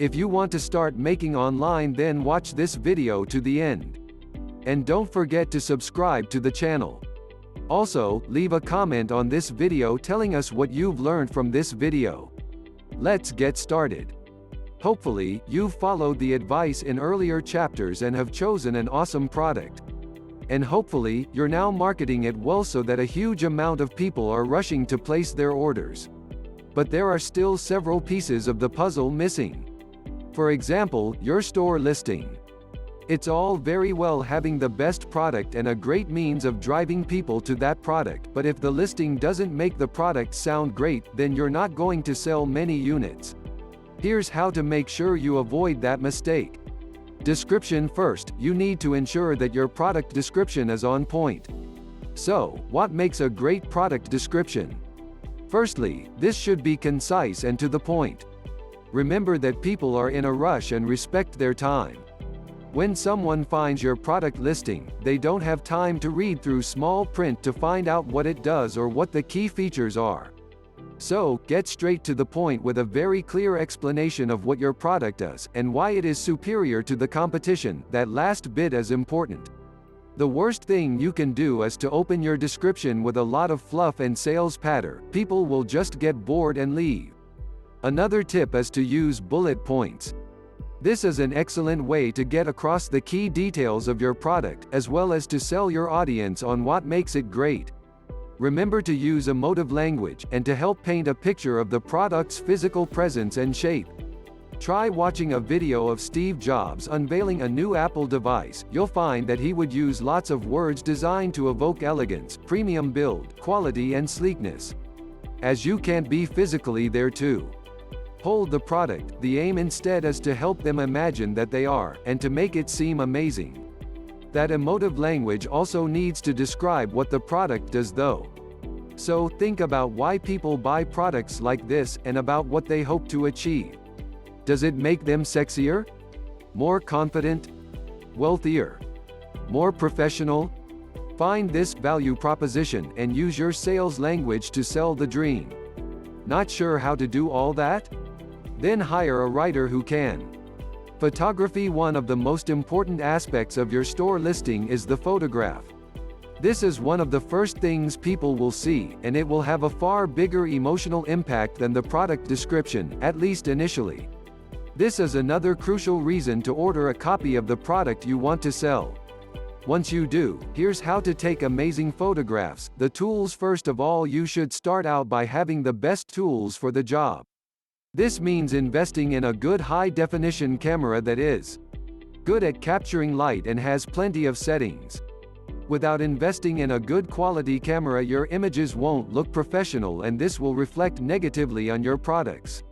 If you want to start making online, then watch this video to the end. And don't forget to subscribe to the channel. Also, leave a comment on this video telling us what you've learned from this video. Let's get started. Hopefully, you've followed the advice in earlier chapters and have chosen an awesome product. And hopefully, you're now marketing it well so that a huge amount of people are rushing to place their orders. But there are still several pieces of the puzzle missing. For example, your store listing. It's all very well having the best product and a great means of driving people to that product, but if the listing doesn't make the product sound great, then you're not going to sell many units. Here's how to make sure you avoid that mistake. Description first. You need to ensure that your product description is on point. So, what makes a great product description? Firstly, this should be concise and to the point. Remember that people are in a rush and respect their time. When someone finds your product listing, they don't have time to read through small print to find out what it does or what the key features are. So, get straight to the point with a very clear explanation of what your product does, and why it is superior to the competition. That last bit is important. The worst thing you can do is to open your description with a lot of fluff and sales patter. People will just get bored and leave. Another tip is to use bullet points. This is an excellent way to get across the key details of your product, as well as to sell your audience on what makes it great. Remember to use emotive language, and to help paint a picture of the product's physical presence and shape. Try watching a video of Steve Jobs unveiling a new Apple device. You'll find that he would use lots of words designed to evoke elegance, premium build, quality and sleekness. As you can't be physically there to hold the product, the aim instead is to help them imagine that they are, and to make it seem amazing. That emotive language also needs to describe what the product does though. So, think about why people buy products like this, and about what they hope to achieve. Does it make them sexier? More confident? Wealthier? More professional? Find this value proposition, and use your sales language to sell the dream. Not sure how to do all that? Then hire a writer who can. Photography. One of the most important aspects of your store listing is the photograph. This is one of the first things people will see, and it will have a far bigger emotional impact than the product description, at least initially. This is another crucial reason to order a copy of the product you want to sell. Once you do, here's how to take amazing photographs. The tools. First of all, you should start out by having the best tools for the job. This means investing in a good high-definition camera that is good at capturing light and has plenty of settings. Without investing in a good quality camera, your images won't look professional, and this will reflect negatively on your products.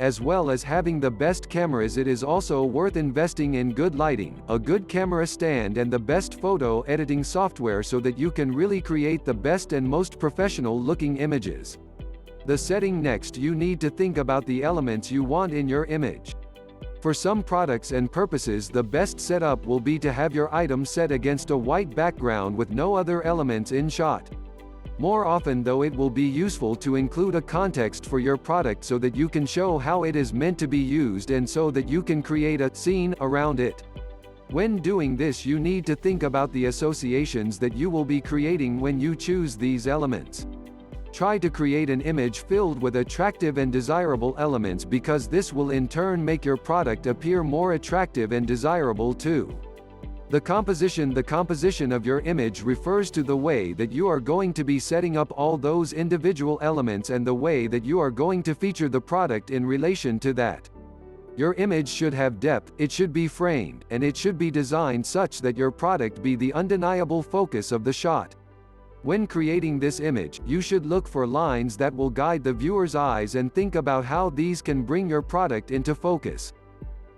As well as having the best cameras, it is also worth investing in good lighting, a good camera stand and the best photo editing software so that you can really create the best and most professional looking images. The setting. Next, you need to think about the elements you want in your image. For some products and purposes, the best setup will be to have your item set against a white background with no other elements in shot. More often though, it will be useful to include a context for your product so that you can show how it is meant to be used, and so that you can create a scene around it. When doing this, you need to think about the associations that you will be creating when you choose these elements. Try to create an image filled with attractive and desirable elements, because this will in turn make your product appear more attractive and desirable too. The composition of your image refers to the way that you are going to be setting up all those individual elements, and the way that you are going to feature the product in relation to that. Your image should have depth, it should be framed, and it should be designed such that your product be the undeniable focus of the shot. When creating this image, you should look for lines that will guide the viewer's eyes, and think about how these can bring your product into focus.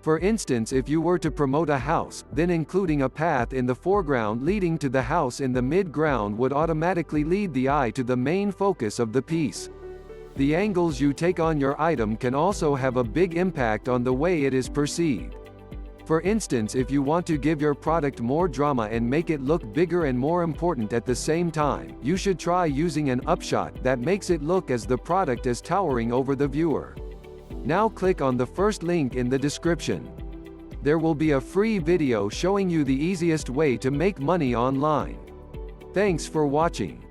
For instance, if you were to promote a house, then including a path in the foreground leading to the house in the mid-ground would automatically lead the eye to the main focus of the piece. The angles you take on your item can also have a big impact on the way it is perceived. For instance, if you want to give your product more drama and make it look bigger and more important at the same time, you should try using an upshot that makes it look as the product is towering over the viewer. Now click on the first link in the description. There will be a free video showing you the easiest way to make money online. Thanks for watching.